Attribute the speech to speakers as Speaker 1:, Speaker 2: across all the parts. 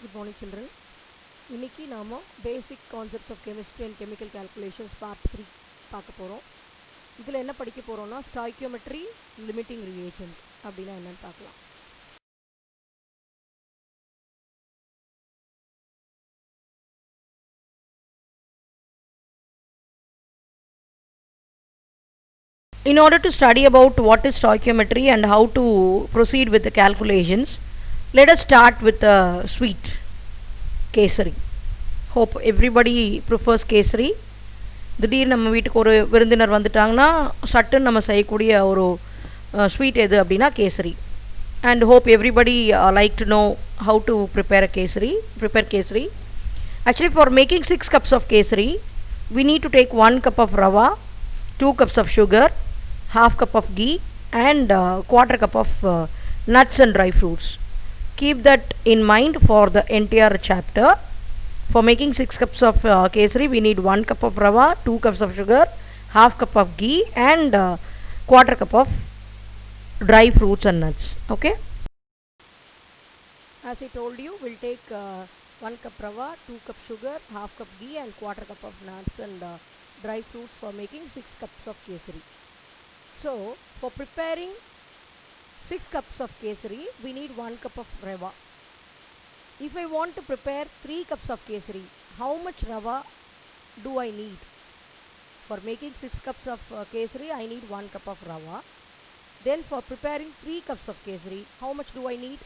Speaker 1: Good morning children. இன்னைக்கு நாம basic concepts of chemistry and chemical calculations part 3 பார்க்க போறோம். இதுல என்ன படிக்க போறோம்னா stoichiometry, limiting reagent அப்படினா என்னன்னு பார்க்கலாம். In order to study about what is stoichiometry and how to proceed with the calculations, let us start with the sweet kesari. Hope everybody prefers kesari. திடீர்னு நம்ம வீட்டுக்கு ஒரு விருந்தினர் வந்துட்டாங்கன்னா சட்டுன்னு நம்ம செய்யக்கூடிய ஒரு ஸ்வீட் எது அப்படின்னா kesari. And hope everybody like to know how to prepare kesari. Actually, for making 6 cups of kesari, we need to take 1 cup of rava, 2 cups of sugar, half cup of ghee and quarter cup of nuts and dry fruits. Keep that in mind for the entire chapter. For making 6 cups of kesari, we need 1 cup of rava, 2 cups of sugar, half cup of ghee and quarter cup of dry fruits and nuts. Okay. As I told you, we'll take 1 cup rava, 2 cup sugar, half cup ghee and quarter cup of nuts and dry fruits for making 6 cups of kesari. So, for preparing 6 cups of kesari, we need 1 cup of rava. If I want to prepare 3 cups of kesari, how much rava do I need? For making 6 cups of kesari, I need 1 cup of rava. Then for preparing 3 cups of kesari, how much do I need?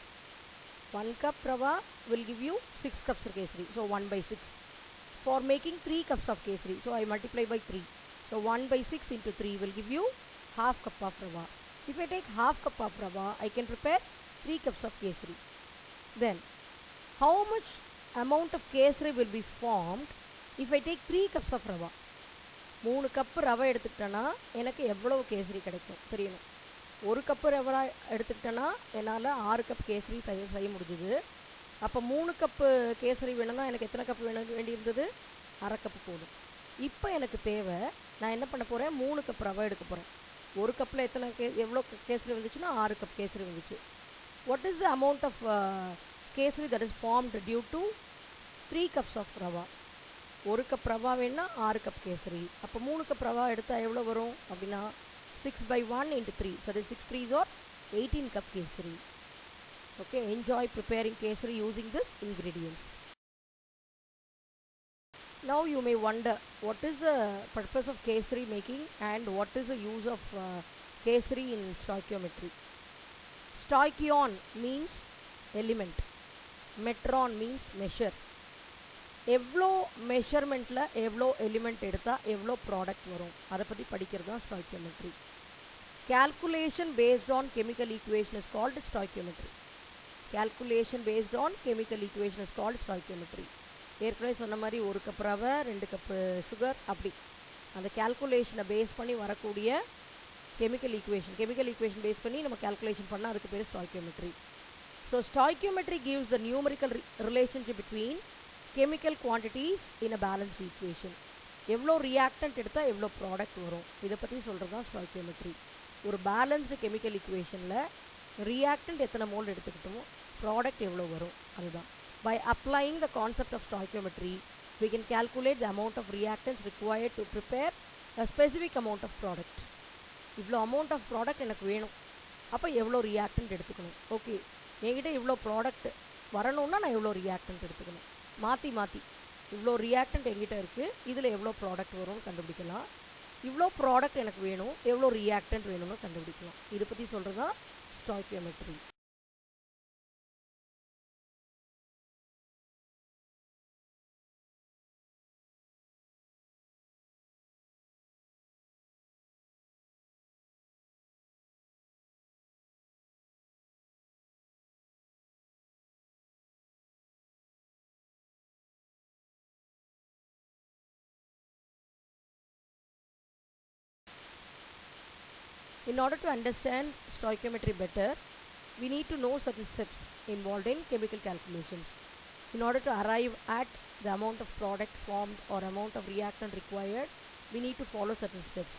Speaker 1: 1 cup rava will give you 6 cups of kesari, so 1 by 6. For making 3 cups of kesari, so I multiply by 3. So 1 by 6 into 3 will give you half cup of rava. If I take half cup of rava, I can prepare 3 cups of kesari. Then, how much amount of kesari will be formed if I take 3 cups of rava? 3 cup ரவை எடுத்துக்கிட்டேன்னா எனக்கு எவ்வளவு கேசரி கிடைக்கும் தெரியணும். 1 cup ரவை எடுத்துக்கிட்டேன்னா என்னால் 6 cup kesari செய்ய முடிஞ்சுது. அப்போ 3 கப்பு கேசரி வேணும்னா எனக்கு எத்தனை கப் வேண்டியிருந்தது? அரை கப்பு போதும். இப்போ எனக்கு தேவை, நான் என்ன பண்ண போகிறேன், 3 கப் ரவை எடுக்க போகிறேன். 1 கப்பில் எவ்வளோ கேசரி வந்துச்சுன்னா 6 கப் கேசரி வந்துச்சு. What is the amount of kesari that is formed due to 3 cups of rava? 1 cup rava வேணுன்னா 6 கப் கேசரி. அப்போ 3 கப் ரவா எடுத்தால் எவ்வளோ வரும் அப்படின்னா 6 by 1 into 3. So that is 6 3s or 18 cup kesari. Okay, enjoy preparing kesari using this ingredients. Now you may wonder, what is the purpose of kesari making and what is the use of kesari in stoichiometry? Stoichion means element. Metron means measure. எவ்வளோ மெஷர்மெண்ட்டில் எவ்வளோ element எடுத்தால் எவ்வளோ product வரும் அதை பற்றி படிக்கிறது தான் stoichiometry. Calculation based on chemical equation is called stoichiometry. Calculation based on chemical equation is called stoichiometry. ஏற்கனவே சொன்ன மாதிரி 1 கப் ரவை, 2 கப்பு சுகர், அப்படி அந்த கேல்குலேஷனை பேஸ் பண்ணி வரக்கூடிய கெமிக்கல் ஈக்குவேஷன் பேஸ் பண்ணி நம்ம கேல்குலேஷன் பண்ணால் அதுக்கு பேர் stoichiometry. So stoichiometry gives the numerical relationship between chemical quantities in a balanced equation. எவ்வளோ ரியாக்டன்ட் எடுத்தால் எவ்வளோ ப்ராடக்ட் வரும் இதை பற்றி சொல்கிறது தான் stoichiometry. ஒரு பேலன்ஸ்டு கெமிக்கல் ஈக்குவேஷனில் ரியாக்டன்ட் எத்தனை மோல் எடுத்துக்கிட்டோமோ ப்ராடக்ட் எவ்வளோ வரும் அதுதான். By applying the concept of stoichiometry, we can calculate the amount of reactants required to prepare a specific amount of product. இவ்வளோ அமௌண்ட் ஆஃப் ப்ராடக்ட் எனக்கு வேணும், அப்போ எவ்வளோ ரியாக்டன்ட் எடுத்துக்கணும். ஓகே, என்கிட்ட இவ்வளோ ப்ராடக்ட் வரணும்னா நான் எவ்வளோ ரியாக்டன்ட் எடுத்துக்கணும். மாற்றி இவ்வளோ ரியாக்டன்ட் என்கிட்ட இருக்குது, இதில் எவ்வளோ ப்ராடக்ட் வரும்னு கண்டுபிடிக்கலாம். இவ்வளோ ப்ராடக்ட் எனக்கு வேணும், எவ்வளோ ரியாக்டன்ட் வேணும்னு கண்டுபிடிக்கலாம். இதை பற்றி சொல்கிறது தான் stoichiometry. In order to understand stoichiometry better, we need to know certain steps involved in chemical calculations. In order to arrive at the amount of product formed or amount of reactant required, we need to follow certain steps.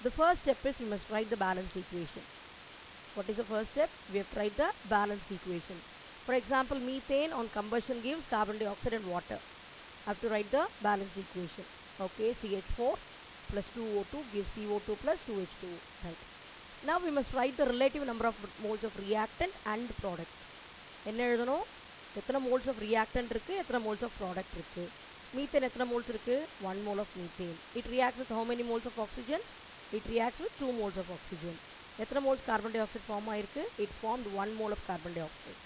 Speaker 1: The first step is we must write the balanced equation. What is the first step? We have tried the balanced equation. For example, methane on combustion gives carbon dioxide and water. I have to write the balanced equation. Okay, CH4 plus 2O2 gives CO2 plus 2H2O. Right. Now we must write the relative number of moles of reactant and product. என்ன எழுதணும்? எத்தனை moles of reactant இருக்கு, எத்தனை moles of product இருக்கு. Methane எத்தனை moles இருக்கு? 1 mole of methane. It reacts with how many moles of oxygen? It reacts with 2 moles of oxygen. எத்தனை moles carbon dioxide form ஆயிருக்கு? It formed 1 mole of carbon dioxide.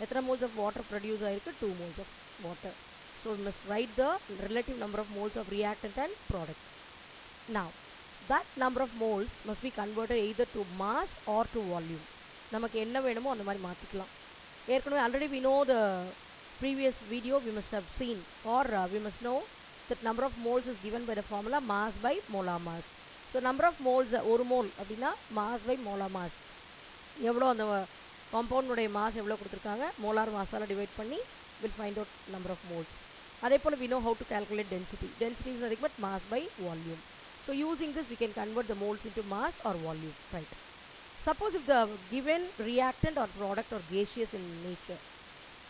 Speaker 1: எத்தனை moles of water produce ஆயிருக்கு? 2 moles of water. So we must write the relative number of moles of reactant and product. Now, that number of moles must be converted either to mass or to volume. நமக்கு என்ன வேணுமோ அந்த மாதிரி மாற்றிக்கலாம். ஏற்கனவே already we know the previous video we must have seen, or we must know that number of moles is given by the formula mass by molar mass. So number of moles, ஒரு mole அப்படின்னா mass by molar mass. எவ்வளோ அந்த காம்பவுண்டுடைய mass எவ்வளோ கொடுத்துருக்காங்க, molar மாஸால் divide பண்ணி will find out number of moles. அதே போல் we know how to calculate density. Density is nothing but mass by volume. So using this we can convert the moles into mass or volume, right? Suppose if the given reactant or product are gaseous in nature,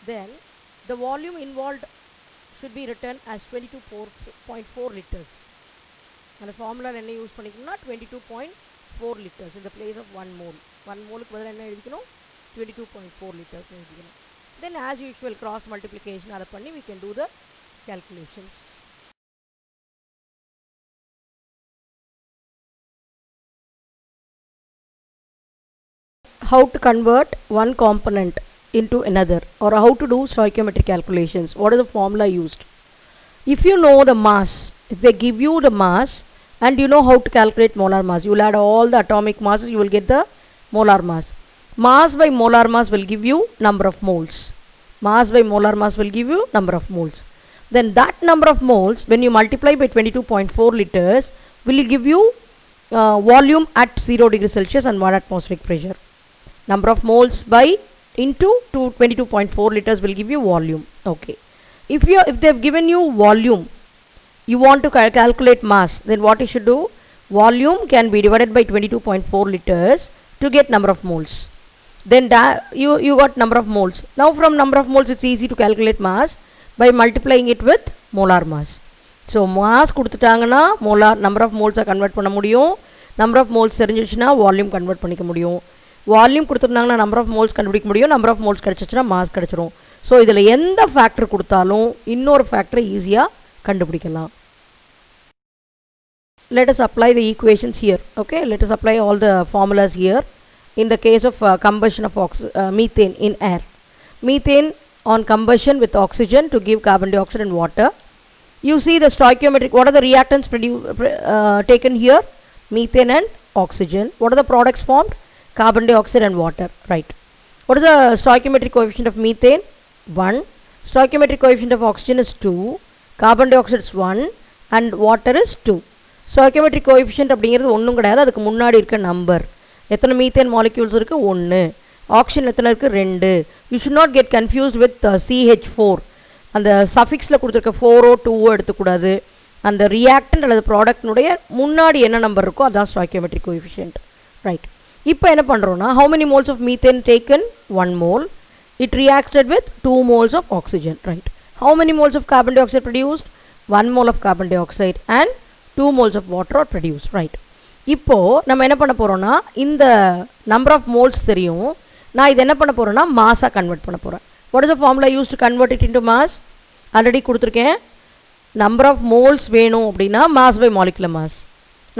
Speaker 1: then the volume involved should be written as 22.4 liters. And the formula என்ன use பண்ணிக்கணும்னா 22.4 liters in the place of 1 mole. 1 mole க்கு பதிலா என்ன எழுதிக்கணும்? 22.4 liters எழுதிக்கணும். Then as usual cross multiplication அதை பண்ணி we can do the calculations. How to convert one component into another, or how to do stoichiometric calculations. What is the formula used? If you know the mass, if they give you the mass and you know how to calculate molar mass, you will add all the atomic masses, you will get the molar mass. Mass by molar mass will give you number of moles. Mass by molar mass will give you number of moles. Then that number of moles, when you multiply by 22.4 liters, will give you volume at 0 degrees Celsius and 1 atmospheric pressure. Number of moles by into 22.4 liters will give you volume. Okay. If they have given you volume, you want to calculate mass, then what you should do? Volume can be divided by 22.4 liters to get number of moles. Then you got number of moles. Now from number of moles it's easy to calculate mass by multiplying it with molar mass. So mass கொடுத்துட்டாங்கன்னா molar number of moles convert பண்ண முடியும். Number of moles தெரிஞ்சிச்சுன்னா volume convert பண்ணிக்க முடியும். Volume கொடுத்துருந்தாங்கன்னா number of moles கண்டுபிடிக்க முடியும், number of moles கிடச்சிச்சுன்னா mass கிடச்சிரும். So இதில் எந்த ஃபேக்டர் கொடுத்தாலும் இன்னொரு ஃபேக்டரை ஈஸியாக கண்டுபிடிக்கலாம். Let us apply the equations here. Okay, let us apply all the formulas here. In the case of combustion of methane in air, methane on combustion with oxygen to give carbon dioxide and water. You see the stoichiometric. What are the reactants taken here? Methane and oxygen. What are the products formed? Carbon dioxide and water, right? What is the stoichiometric coefficient of methane? 1. Stoichiometric coefficient of oxygen is 2. Carbon dioxide is 1 and water is 2. Stoichiometric coefficient அப்படிங்கிறது ஒன்றும் கிடையாது, அதுக்கு முன்னாடி இருக்க number. எத்தனை methane molecules இருக்குது? 1. Oxygen எத்தனை இருக்குது? 2. You should not get confused with CH4. அந்த சஃபிக்ஸில் கொடுத்துருக்க 4ஓ 2ஓ எடுத்துக்கூடாது. அந்த ரியாக்டன்ட் அல்லது ப்ராடக்ட்னுடைய முன்னாடி என்ன நம்பர் இருக்கோ அதான் stoichiometric coefficient, right? இப்போ என்ன பண்ணுறோன்னா, how many moles of methane taken? 1 mole. It reacted with 2 moles of oxygen, right? How many moles of carbon dioxide produced? 1 mole of carbon dioxide and 2 moles of water are produced, right? இப்போ நம்ம என்ன பண்ண போகிறோன்னா, இந்த number of moles தெரியும், நான் இது என்ன பண்ண போகிறேன்னா மாஸாக கன்வெர்ட் பண்ண போகிறேன். What is the formula used to convert it into mass? Already கொடுத்துருக்கேன். number of moles வேணும் அப்படின்னா mass by molecular mass.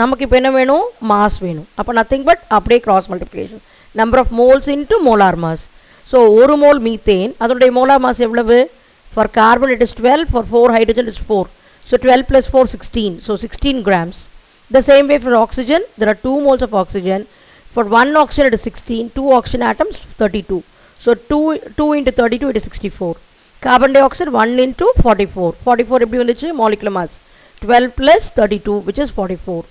Speaker 1: நமக்கு இப்போ என்ன வேணும்? மாஸ் வேணும். அப்போ நத்திங் பட் அப்படியே cross multiplication, number of moles into molar mass. So ஒரு மோல் மீத்தேன் அதனுடைய மோலார் மாஸ் எவ்வளவு? For carbon it is 12, for 4 hydrogen is 4. So 12 + 4 16, so 16 grams. The same way for oxygen, there are 2 moles of oxygen. For 1 oxygen it is 16, 2 oxygen atoms 32. So 2 into 32 it is 64. Carbon dioxide 1 into 44. 44 எப்படி வந்துச்சு? molecular mass. 12 + 32 which is 44.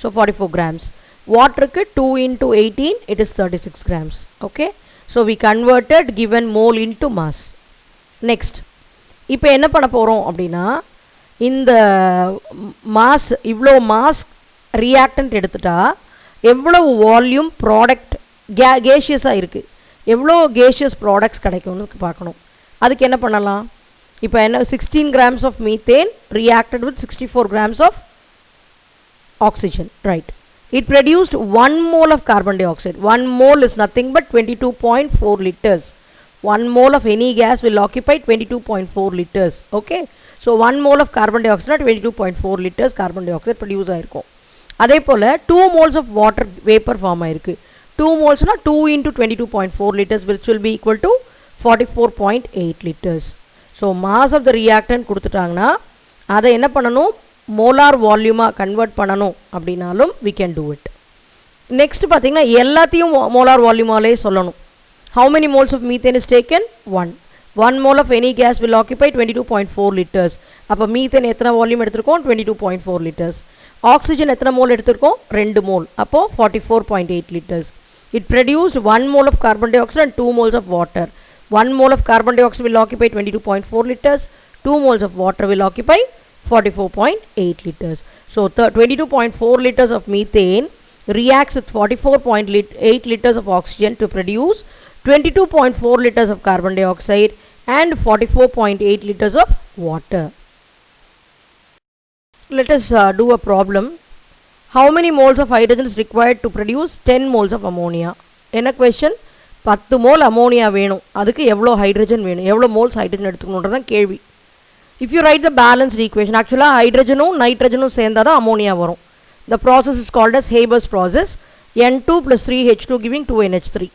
Speaker 1: So 44 grams. Water 2 into 18 it is 36 grams. Okay. So we converted given mole into mass. Next. இப்போ என்ன பண்ண போகிறோம் அப்படின்னா, இந்த mass இவ்வளோ mass reactant எடுத்துட்டா எவ்வளவு வால்யூம் ப்ராடக்ட் கேஷியஸாக இருக்குது, எவ்வளோ gaseous products கிடைக்கும்னு பார்க்கணும். அதுக்கு என்ன பண்ணலாம்? இப்போ என்ன 16 grams of methane reacted with 64 grams of oxygen, right? It produced 1 mole of carbon dioxide. 1 mole is nothing but 22.4 liters. 1 mole of any gas will occupy 22.4 liters. Okay, so 1 mole of carbon dioxide 22.4 liters carbon dioxide produce ஆயிருக்கும். அதே போல் 2 moles of water vapor form ஆயிருக்கு. 2 moles na 2 into 22.4 liters which will be equal to 44.8 liters. So mass of the reactant கொடுத்துட்டாங்கன்னா அதை என்ன பண்ணணும், molar volume convert பண்ணணும் அப்படினாலும் we can do it. Next பார்த்தீங்கன்னா எல்லாத்தையும் molar volume ஆலே சொல்லணும். How many moles of methane is taken? 1. 1 mole of any gas will occupy 22.4 liters. அப்போ methane எத்தனை volume எடுத்திருக்கோம்? 22.4 liters. Oxygen எத்தனை mole எடுத்திருக்கோம்? 2 mole. அப்போ 44.8 liters. It produced 1 mole of carbon dioxide and 2 moles of water. 1 mole of carbon dioxide will occupy 22.4 liters. 2 moles of water will occupy 44.8 liters. So 22.4 liters of methane reacts with 44.8 liters of oxygen to produce 22.4 liters of carbon dioxide and 44.8 liters of water. Let us do a problem. How many moles of hydrogen is required to produce 10 moles of ammonia? என்ன question? 10 mole ammonia வேணும், அதுக்கு எவ்வளோ hydrogen வேணும், எவ்வளோ moles hydrogen எடுத்துக்கணுன்றதான் கேள்வி. If you write the balanced equation, actually ஹைட்ரஜனும் நைட்ரஜனும் சேர்ந்தால் தான் ammonia வரும். The process is called as Haber's process. N2 plus 3H2 giving 2NH3.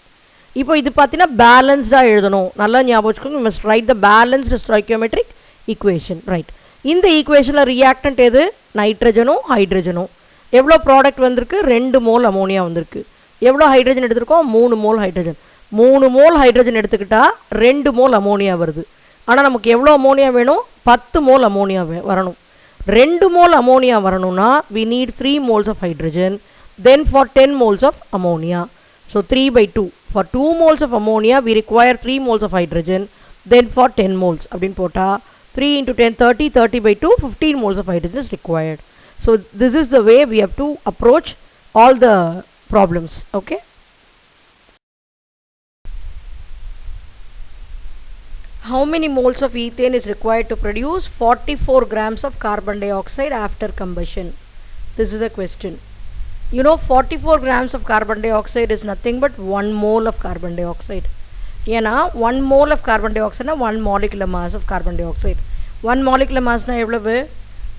Speaker 1: இப்போ இது பார்த்தீங்கன்னா பேலன்ஸ்டாக எழுதணும், நல்லா ஞாபகம் வச்சுக்கோங்க. You must write the balanced stoichiometric equation, right? இந்த ஈக்குவேஷனில் ரியாக்டன்ட் எது? நைட்ரஜனும் ஹைட்ரஜனும். எவ்வளோ ப்ராடக்ட் வந்திருக்கு? 2 மோல் அமோனியா வந்திருக்கு. எவ்வளோ ஹைட்ரஜன் எடுத்திருக்கோம்? 3 மோல் ஹைட்ரஜன். 3 மோல் ஹைட்ரஜன் எடுத்துக்கிட்டால் 2 மோல் அமோனியா வருது. ஆனால் நமக்கு எவ்வளோ அமோனியா வேணும்? 10 மோல் அமோனியா வரணும். 2 மோல் அமோனியா வரணும்னா we need 3 moles of hydrogen, then for 10 moles of ammonia. So 3/2. For 2 moles of ammonia we require 3 moles of hydrogen, then for 10 moles அப்படின்னு போட்டால் 3 into 10 30, 30/2 15 moles of hydrogen is required. So this is the way we have to approach all the problems. Okay, how many moles of ethane is required to produce 44 grams of carbon dioxide after combustion? This is the question. You know 44 grams of carbon dioxide is nothing but 1 mole of carbon dioxide. ஏன்னா 1 mole of carbon dioxide 1 molecular mass of carbon dioxide. 1 molecular mass na எவ்வளவு?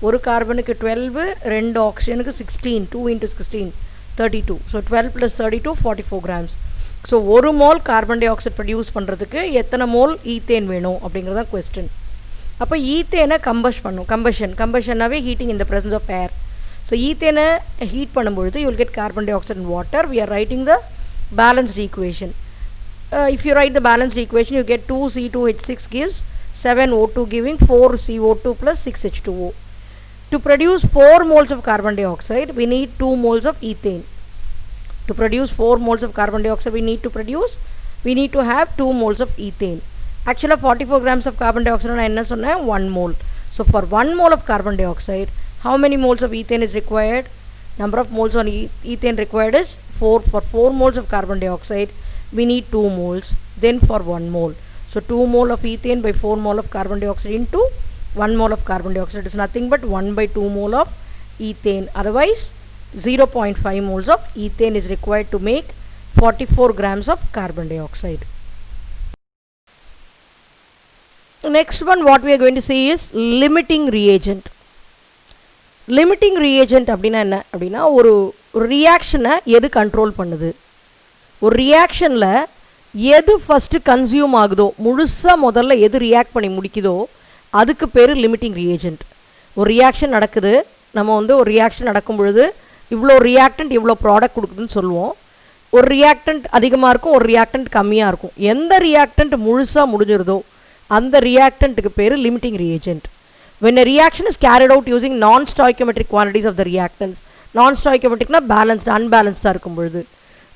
Speaker 1: ஒரு கார்பனுக்கு 12, 2 ஆக்சிஜனுக்கு 16, 2 into 16 32. So 12 plus 32 44 grams. So ஒரு mole carbon dioxide produce பண்ணுறதுக்கு எத்தனை mole ethane வேணும் அப்படிங்கிறது தான் question. அப்போ ஈத்தேனை கம்பஷன்னாவே heating in the presence of air. So ஈத்தேனை ஹீட் பண்ணும்பொழுது you will get carbon dioxide and water. We are writing the balanced equation. If you write the balanced equation, you get 2C2H6 gives 7O2 giving 4CO2 plus 6H2O. To produce 4 moles of carbon dioxide, we need 2 moles of ethane. To produce 4 moles of carbon dioxide, we need to have 2 moles of ethane. Actually, 44 grams of carbon dioxide na enna sonna 1 mole. So for 1 mole of carbon dioxide, how many moles of ethane is required? Number of moles on ethane required is 4. For 4 moles of carbon dioxide, we need 2 moles, then for 1 mole. So 2 mole of ethane by 4 mole of carbon dioxide into 1 mole of carbon dioxide is nothing but 1/2 mole of ethane. Otherwise 0.5 moles of ethane is required to make 44 grams of carbon dioxide. Next one what we are going to see is limiting reagent. Limiting reagent அப்படின்னா என்ன அப்படின்னா ஒரு ரியாக்ஷனை எது control பண்ணுது, ஒரு ரியாக்ஷனில் எது first consume ஆகுதோ, முழுசாக முதல்ல எது ரியாக்ட் பண்ணி முடிக்குதோ அதுக்கு பேர் லிமிட்டிங் ரியேஜென்ட். ஒரு ரியாக்ஷன் நடக்குது, நம்ம ஒரு ரியாக்ஷன் நடக்கும் பொழுது இவ்வளோ ரியாக்டன்ட் இவ்வளோ ப்ராடக்ட் கொடுக்குதுன்னு சொல்லுவோம். ஒரு ரியாக்டன்ட் அதிகமாக இருக்கும், ஒரு ரியாக்டன்ட் கம்மியாக இருக்கும். எந்த ரியாக்டன்ட் முழுசாக முடிஞ்சிருதோ அந்த ரியாக்டன்ட்டுக்கு பேர் limiting reagent. when a reaction is carried out using non-stoichiometric quantities of the reactants, non-stoichiometricனா பேலன்ஸ்டு அன்பேலன்ஸ்டாக இருக்கும் பொழுது,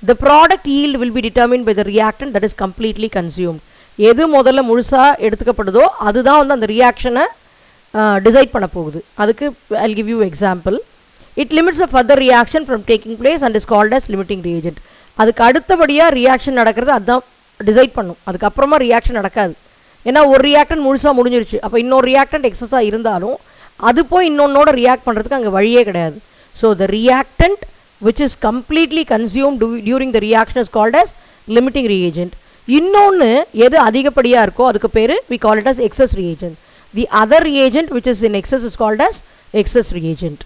Speaker 1: the product yield will be determined by the reactant that is completely consumed. எது முதல்ல முழுசாக எடுத்துக்கப்படுதோ அதுதான் அந்த ரியாக்ஷனை டிசைட் பண்ண போகுது. அதுக்கு I'll give you example. It limits the further reaction from taking place and is called as limiting reagent. அதுக்கு அடுத்தபடியாக ரியாக்ஷன் நடக்கிறது அதுதான் டிசைட் பண்ணும். அதுக்கப்புறமா ரியாக்ஷன் நடக்காது. ஏன்னா ஒரு ரியாக்டன்ட் முழுசாக முடிஞ்சிருச்சு. அப்போ இன்னொரு ரியாக்டன்ட் எக்ஸஸாக இருந்தாலும் அது போய் இன்னொன்னோட ரியாக்ட் பண்ணுறதுக்கு அங்கே வழியே கிடையாது. So the reactant which is completely consumed during the reaction is called as limiting reagent. இன்னொன்று எது அதிகப்படியாக இருக்கோ அதுக்கு பேர் we call it as excess reagent. The other reagent which is in excess is called as excess reagent.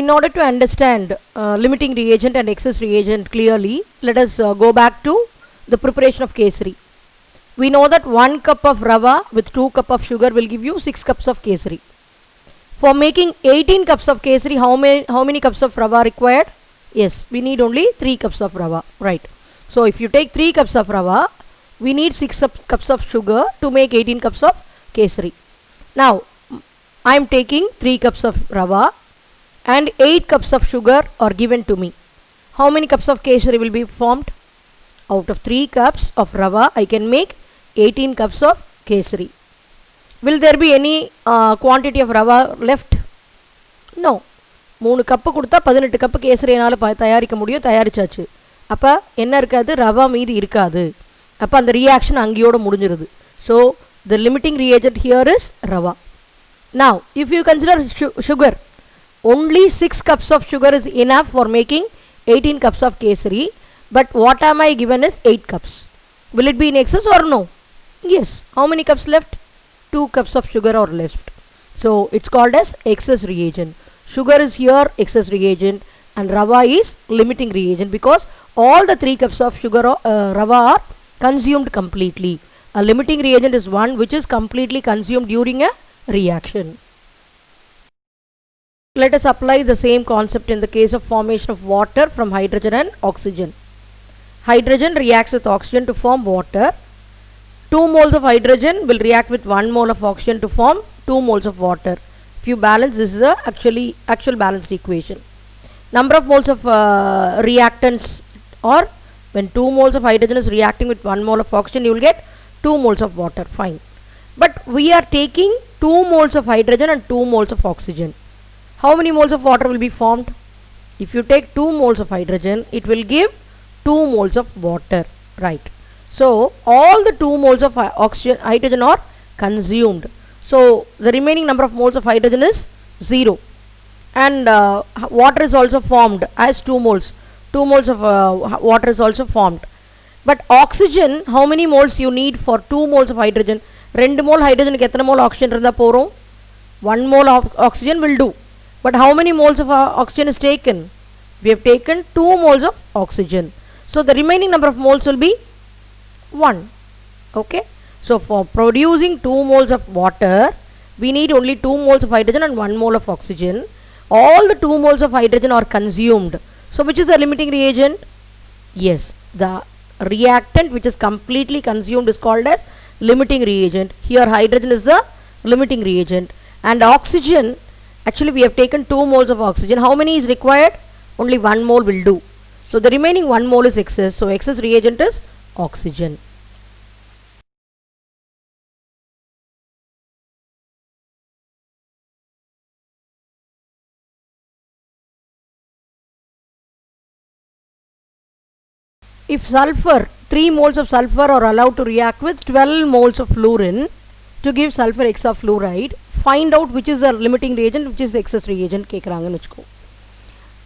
Speaker 1: In order to understand limiting reagent and excess reagent clearly, let us go back to the preparation of kesari. We know that 1 cup of rava with 2 cup of sugar will give you 6 cups of kesari. For making 18 cups of kesari, how many cups of rava required? Yes, we need only 3 cups of rava, right? So if you take 3 cups of rava, we need 6 cups of sugar to make 18 cups of kesari. Now, I am taking 3 cups of rava and 8 cups of sugar are given to me. How many cups of kesari will be formed? Out of 3 cups of rava, I can make 18 cups of kesari. Will there be any quantity of rava left? No. 3 cup கொடுத்தா 18 cup kesari என்னால் தயாரிக்க முடியும், தயாரிச்சாச்சு. அப்போ என்ன இருக்காது? ரவா மீதி இருக்காது. அப்போ அந்த ரியாக்ஷன் அங்கேயோடு முடிஞ்சிருது. So the limiting reagent here is rava. Now if you consider sugar, only 6 cups of sugar is enough for making 18 cups of kesari, but what am I given is 8 cups. Will it be in excess or no? Yes. How many cups left? 2 cups of sugar are left. So it's called as excess reagent. Sugar is here excess reagent and rava is limiting reagent because all the 3 cups of sugar rava are consumed completely. A limiting reagent is one which is completely consumed during a reaction. Let us apply the same concept in the case of formation of water from hydrogen and oxygen. Hydrogen reacts with oxygen to form water. 2 moles of hydrogen will react with 1 mole of oxygen to form 2 moles of water. If you balance, this is a actual balanced equation. Number of moles of reactants, or when 2 moles of hydrogen is reacting with 1 mole of oxygen, you will get 2 moles of water. Fine. But we are taking 2 moles of hydrogen and 2 moles of oxygen. How many moles of water will be formed? If you take 2 moles of hydrogen, it will give 2 moles of water, right? So all the 2 moles of hydrogen are consumed. So the remaining number of moles of hydrogen is 0. And water is also formed as 2 moles. 2 moles of water is also formed. But oxygen, how many moles you need for 2 moles of hydrogen? 2 mole hydrogen க்கு எத்தனை mole oxygen இருந்தா போறோம்? 1 mole of oxygen will do. But how many moles of oxygen is taken? We have taken 2 moles of oxygen. So the remaining number of moles will be 1. Okay. So for producing 2 moles of water, we need only 2 moles of hydrogen and 1 mole of oxygen. All the 2 moles of hydrogen are consumed. So which is the limiting reagent? Yes, the reactant which is completely consumed is called as limiting reagent. Here hydrogen is the limiting reagent and oxygen, actually we have taken 2 moles of oxygen. How many is required? Only 1 mole will do. So the remaining 1 mole is excess. So excess reagent is oxygen. If sulfur, 3 moles of sulfur are allowed to react with 12 moles of fluorine to give sulfur hexafluoride, find out which is the limiting reagent, which is the excess reagent கேக்குறாங்கன்னு வெச்சுக்கோ.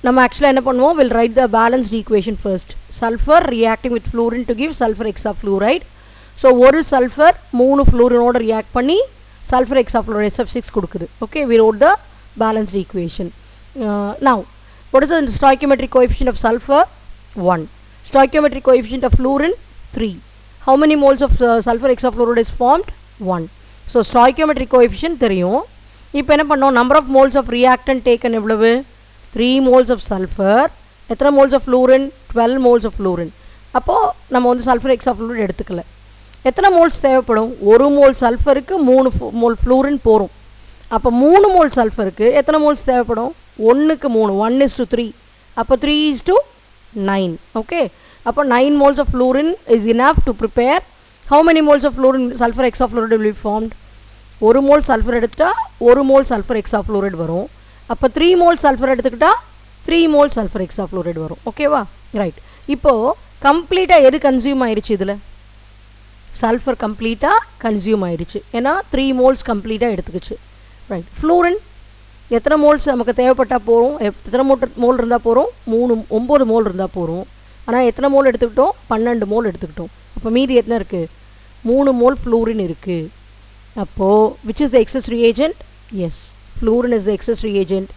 Speaker 1: நம்ம actually என்ன பண்ணுவோம்? We'll write the balanced equation first. Sulfur reacting with fluorine to give sulfur hexafluoride. So ஒரு sulfur 3 fluorine ஓட react பண்ணி sulfur hexafluoride SF6 கொடுக்குது. Okay, we wrote the balanced equation. Now, what is the stoichiometric coefficient of sulfur? 1. Stoichiometric coefficient of fluorine 3. How many moles of sulfur hexafluoride is formed? 1. So stoichiometric coefficient தெரியும். இப்போ என்ன பண்ணோம்? Number of moles of reactant taken எவ்வளவு? 3 moles of sulfur. எத்தனை moles of fluorine? 12 moles of fluorine. அப்போ நம்ம வந்து sulfur hexafluoride எடுத்துக்கல. எத்தனை moles தேவைப்படும்? 1 mole sulfurக்கு 3 mole fluorine போரும். அப்போ 3 mole sulfurக்கு எத்தனை moles தேவைப்படும்? 1க்கு 3, 1:3. அப்போ 3:9. Okay. அப்போ 9 moles of fluorine is enough to prepare. How many moles of fluorine sulfur hexafluoride will be formed? 1 mole sulfur எடுத்துட்டா 1 mole sulfur hexafluoride வரும். அப்போ 3 mole sulfur எடுத்துக்கிட்டா 3 mole sulfur hexafluoride வரும் ஓகேவா ரைட் இப்போ கம்ப்ளீட்டாக எது கன்சியூம் ஆயிடுச்சு இதில் சல்ஃபர் கம்ப்ளீட்டாக கன்சியூம் ஆயிடுச்சு ஏன்னா 3 moles கம்ப்ளீட்டாக எடுத்துக்கிச்சு ரைட் ஃப்ளூரின் எத்தனை மோல்ஸ் நமக்கு தேவைப்பட்டால் போகிறோம் எத்தனை மோல் இருந்தால் போகிறோம் 9 மோல் இருந்தால் போகிறோம் ஆனால் எத்தனை மோல் எடுத்துக்கிட்டோம் 12 மோல் எடுத்துக்கிட்டோம் அப்போ மீதி எத்தனை இருக்குது 3 மோல் ஃப்ளூரின் இருக்குது அப்போது which is the excess reagent yes fluorine is the excess reagent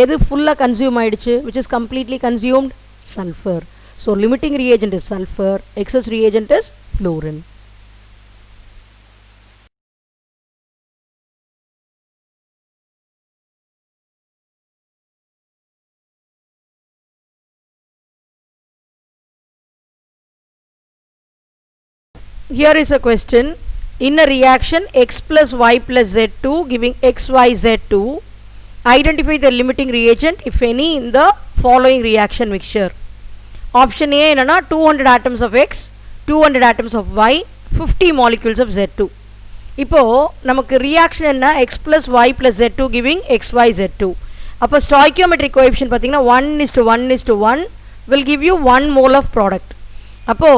Speaker 1: எது ஃபுல்லாக கன்சியூம் ஆயிடுச்சு which is completely consumed sulfur so limiting reagent is sulfur excess reagent is fluorine here is a question in a reaction x plus y plus z2 giving xyz2 identify the limiting reagent if any in the following reaction mixture option A enna 200 atoms of x 200 atoms of y 50 molecules of z2 இப்போ நமக்கு reaction என்ன x plus y plus z2 giving xyz2 அப்போ stoichiometric coefficient பார்த்தீங்கன்னா 1:1:1 will give you 1 mole of product அப்போ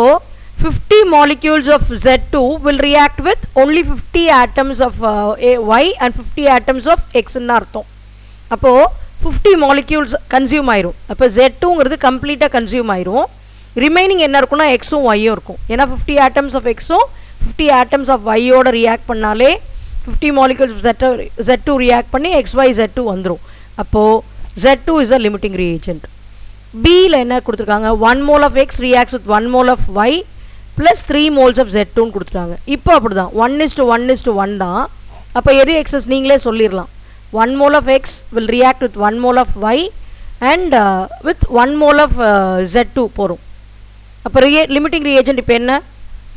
Speaker 1: 50 molecules of Z2 will react with only 50 atoms of Y and 50 atoms of X ன்னு அர்த்தம் அப்போ 50 molecules consume ஆயிரும் அப்போ Z2ங்கிறது கம்ப்ளீட்டாக consume ஆயிரும் ரிமைனிங் என்ன இருக்குன்னா எக்ஸும் ஒய்யும் இருக்கும் ஏன்னா 50 atoms of எக்ஸும் 50 atoms of ஒய்யோட ரியாக்ட் பண்ணாலே 50 molecules of Z2 ரியாக்ட் பண்ணி XYZ2 வந்துடும் அப்போது Z2 is a limiting reagent Bயில் என்ன கொடுத்துருக்காங்க 1 mole of X reacts with 1 mole of Y plus 3 moles of Z2 கொடுத்துட்டாங்க இப்போ அப்படி தான் 1:1:1 தான் அப்போ எது எக்ஸஸ் நீங்களே சொல்லிடலாம் 1 mole of X will react with 1 mole of Y and with 1 mole of Z2 போகிறோம் அப்போ லிமிட்டிங் ரியேஜென்ட் இப்போ என்ன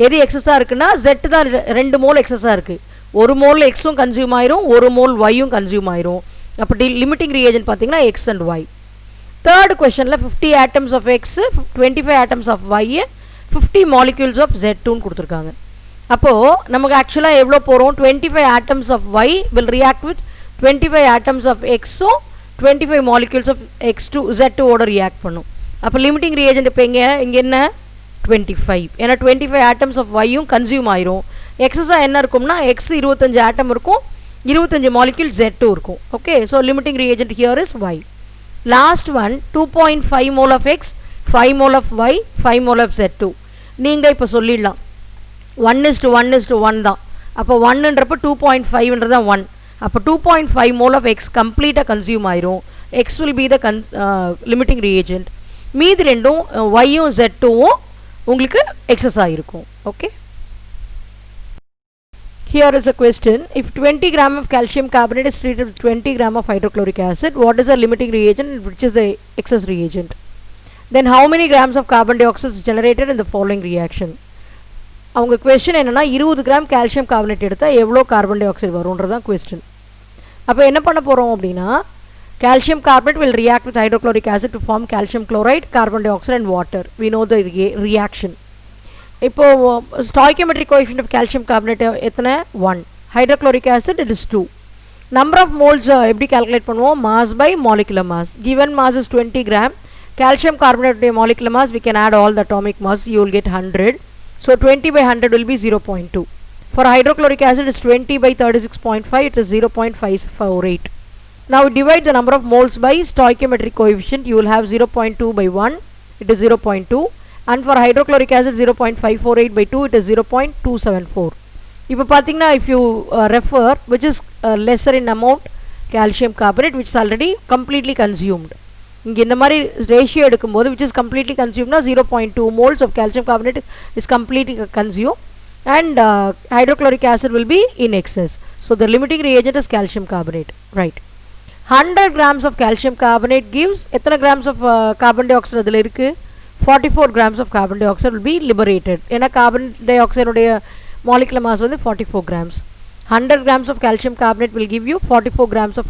Speaker 1: எது எக்ஸஸாக இருக்குன்னா Z தான் 2 மோல் எக்ஸஸாக இருக்குது ஒரு மோல் எக்ஸும் கன்சியூம் ஆயிரும் ஒரு மோல் ஒய்யும் கன்சியூம் ஆயிரும் அப்போ லிமிட்டிங் ரியேஜென்ட் பார்த்தீங்கன்னா எக்ஸ் அண்ட் ஒய் தேர்ட் கொஷனில் 50 atoms of X 25 atoms of Y 50 molecules of Z2 கொடுத்துருக்காங்க அப்போது நமக்கு ஆக்சுவலாக எவ்வளோ போகிறோம் 25 atoms of Y will react with 25 atoms of Xும் 25 molecules of X2 Z2 ஓட ரியாக்ட் பண்ணும் அப்போ லிமிட்டிங் ரியேஜென்ட் இப்போ இங்கே என்ன 25 ஏன்னா 25 atoms of Yயும் கன்சியூம் ஆயிரும் எக்ஸஸாக என்ன இருக்கும்னா X 25 ஆட்டம் இருக்கும் 25 molecule Z2 இருக்கும் okay so limiting reagent here is Y last one 2.5 mole of X 5 mole of Y 5 mole of Z2 நீங்கள் இப்போ சொல்லிடலாம் 1:1:1 தான் அப்போ 1ன்றப்போ 2.5ன்றதான் 1 அப்போ 2.5 mole of X கம்ப்ளீட்டாக கன்சியூம் ஆயிரும் X will be the limiting reagent மீதி ரெண்டும் Yயும் Z2வும் உங்களுக்கு எக்ஸஸ் ஆகிருக்கும் okay Here is a question if 20 gram of calcium carbonate is treated with 20 gram of hydrochloric acid what is the limiting reagent and which is the excess reagent then how many grams of carbon dioxide is generated in the following reaction அவங்க question என்னன்னா 20 gram calcium carbonate எடுத்தால் எவ்வளோ carbon di oxide வரும்ன்றதான் question அப்போ என்ன பண்ண போகிறோம் அப்படின்னா calcium carbonate will react with hydrochloric acid to form calcium chloride carbon dioxide and water we know the reaction இப்போ stoichiometric coefficient of calcium carbonate எத்தனை 1 hydrochloric acid it is 2 number of moles எப்படி calculate பண்ணுவோம் mass by molecular mass given mass is 20 gram calcium carbonate molecular mass we can add all the atomic mass you will get 100 so 20 by 100 will be 0.2 for hydrochloric acid it's 20 by 36.5 it is 0.548 now divide the number of moles by stoichiometric coefficient you will have 0.2 by 1 it is 0.2 and for hydrochloric acid 0.548 by 2 it is 0.274 இப்போ பார்த்தீங்கன்னா if you refer which is lesser in amount calcium carbonate which is already completely consumed இங்கே இந்த மாதிரி ratio எடுக்கும்போது which is completely consumed 0.2 moles of calcium carbonate is completely consumed and hydrochloric acid will be in excess so the limiting reagent is calcium carbonate right 100 grams of calcium carbonate gives எத்தனை grams of carbon dioxide அதில் இருக்கு 44 grams of carbon dioxide will be liberated ஏன்னா carbon dioxide உடைய molecular mass வந்து 44 grams 100 grams of calcium carbonate will give you 44 grams of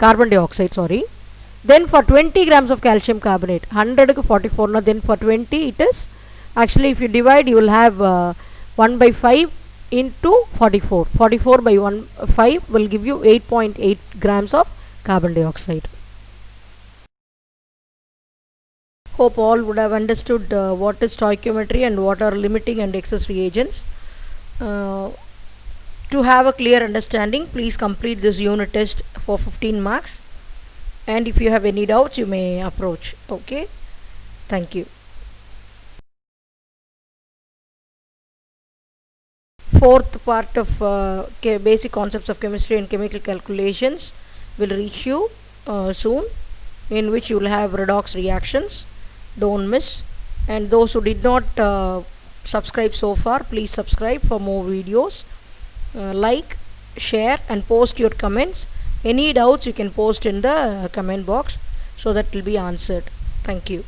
Speaker 1: carbon dioxide sorry then for 20 grams of calcium carbonate 100 க்கு 44 na then for 20 it is actually if you divide you will have 1 by 5 into 44 by 5 will give you 8.8 grams of carbon dioxide Hope all would have understood what is stoichiometry and what are limiting and excess reagents. To have a clear understanding, please complete this unit test for 15 marks, and if you have any doubts you may approach. Okay, thank you. Fourth part of basic concepts of chemistry and chemical calculations will reach you soon, in which you will have redox reactions. Don't miss. And those who did not subscribe so far, please subscribe for more videos. Like, share and post your comments. Any doubts you can post in the comment box, so that will be answered. Thank you.